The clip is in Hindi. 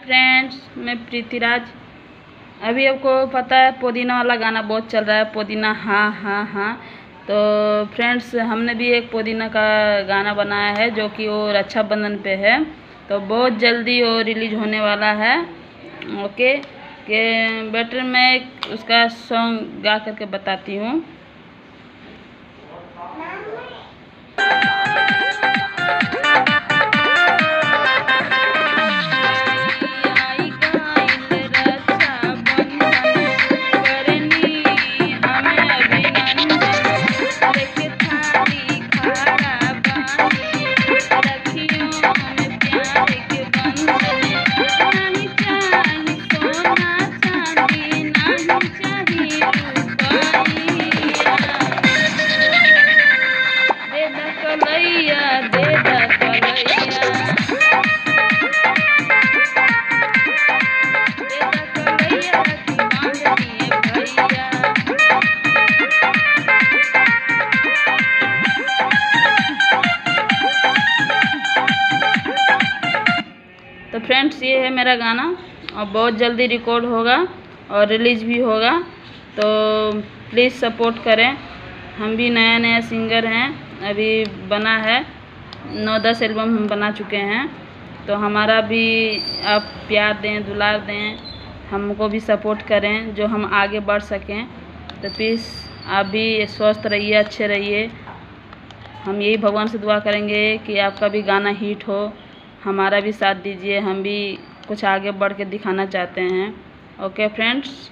फ्रेंड्स, मैं प्रीतिराज। अभी आपको पता है पुदीना वाला गाना बहुत चल रहा है, पुदीना हाँ हाँ हाँ। तो फ्रेंड्स, हमने भी एक पुदीना का गाना बनाया है जो कि वो रक्षाबंधन पे है। तो बहुत जल्दी वो रिलीज होने वाला है। ओके के बेटर मैं उसका सॉन्ग गा करके बताती हूँ। तो फ्रेंड्स, ये है मेरा गाना और बहुत जल्दी रिकॉर्ड होगा और रिलीज भी होगा। तो प्लीज़ सपोर्ट करें। हम भी नया नया सिंगर हैं, अभी बना है 9-10 एल्बम हम बना चुके हैं। तो हमारा भी आप प्यार दें, दुलार दें, हमको भी सपोर्ट करें जो हम आगे बढ़ सकें। तो प्लीज़ आप भी स्वस्थ रहिए, अच्छे रहिए। हम यही भगवान से दुआ करेंगे कि आपका भी गाना हिट हो, हमारा भी साथ दीजिए। हम भी कुछ आगे बढ़ के दिखाना चाहते हैं। Okay friends.